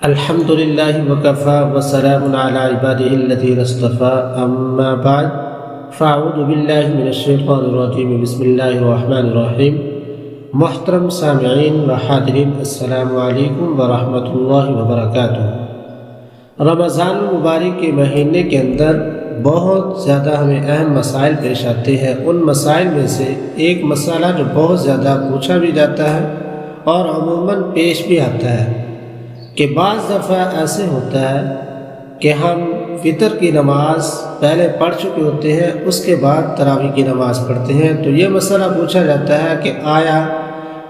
الحمد للہ وکفی وسلام علی عبادہ الذین اصطفی اما بعد فاعوذ باللہ من الشیطان الرجیم بسم اللہ الرحمن الرحیم۔ محترم سامعین و حاضرین، السلام علیکم ورحمۃ اللہ وبرکاتہ۔ رمضان المبارک کے مہینے کے اندر بہت زیادہ ہمیں اہم مسائل پیش آتے ہیں۔ ان مسائل میں سے ایک مسئلہ جو بہت زیادہ پوچھا بھی جاتا ہے اور عموماً پیش بھی آتا ہے کہ بعض دفعہ ایسے ہوتا ہے کہ ہم فطر کی نماز پہلے پڑھ چکے ہوتے ہیں، اس کے بعد تراویح کی نماز پڑھتے ہیں۔ تو یہ مسئلہ پوچھا جاتا ہے کہ آیا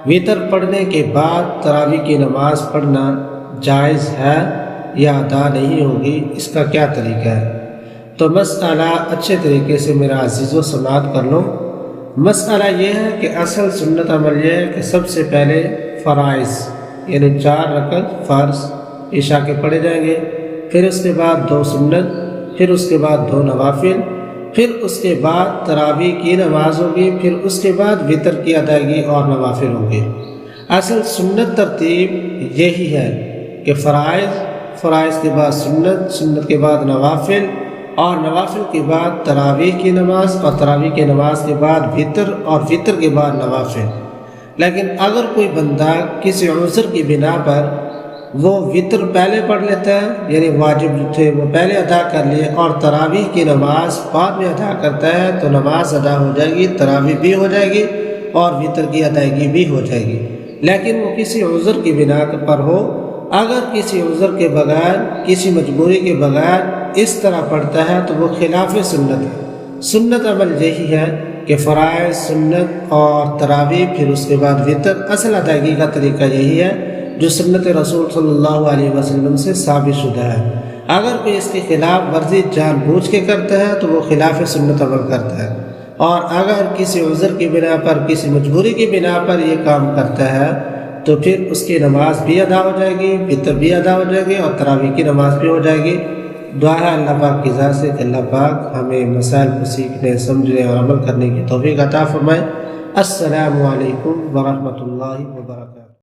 وطر پڑھنے کے بعد تراویح کی نماز پڑھنا جائز ہے یا ادا نہیں ہوگی، اس کا کیا طریقہ ہے؟ تو مسئلہ اچھے طریقے سے میرا عزیزو سماعت کر لو۔ مسئلہ یہ ہے کہ اصل سنت عمل یہ ہے کہ سب سے پہلے فرائض یعنی 4 رکعت فرض عشاء کے پڑھے جائیں گے، پھر اس کے بعد 2 سنت، پھر اس کے بعد 2 نوافل، پھر اس کے بعد تراویح کی نماز ہوگی، پھر اس کے بعد وطر کی ادائیگی اور نوافل ہوں گے۔ اصل سنت ترتیب یہی ہے کہ فرائض کے بعد سنت، سنت کے بعد نوافل، اور نوافل کے بعد تراویح کی نماز، اور تراویح کی نماز کے بعد وطر، اور وطر کے بعد نوافل۔ لیکن اگر کوئی بندہ کسی عذر کی بنا پر وہ وطر پہلے پڑھ لیتا ہے، یعنی واجب جو تھے وہ پہلے ادا کر لیے، اور تراویح کی نماز بعد میں ادا کرتا ہے، تو نماز ادا ہو جائے گی، تراویح بھی ہو جائے گی اور وطر کی ادائیگی بھی ہو جائے گی۔ لیکن وہ کسی عذر کی بنا پر ہو، اگر کسی عذر کے بغیر، کسی مجبوری کے بغیر اس طرح پڑھتا ہے تو وہ خلاف سنت ہے۔ سنت عمل یہی ہے کہ فرائض، سنت اور تراویح، پھر اس کے بعد وطر، اصل ادائیگی کا طریقہ یہی ہے جو سنت رسول صلی اللہ علیہ وسلم سے ثابت شدہ ہے۔ اگر کوئی اس کی خلاف ورزی جان بوجھ کے کرتا ہے تو وہ خلاف سنت عمل کرتا ہے، اور اگر کسی عذر کی بنا پر، کسی مجبوری کی بنا پر یہ کام کرتا ہے تو پھر اس کی نماز بھی ادا ہو جائے گی، وطر بھی ادا ہو جائے گی، اور تراویح کی نماز بھی ہو جائے گی۔ دعا ہے اللہ پاک کی ذات سے کہ اللہ پاک ہمیں مسائل کو سیکھنے، سمجھنے اور عمل کرنے کی توفیق عطا فرمائے۔ السلام علیکم ورحمۃ اللہ وبرکاتہ۔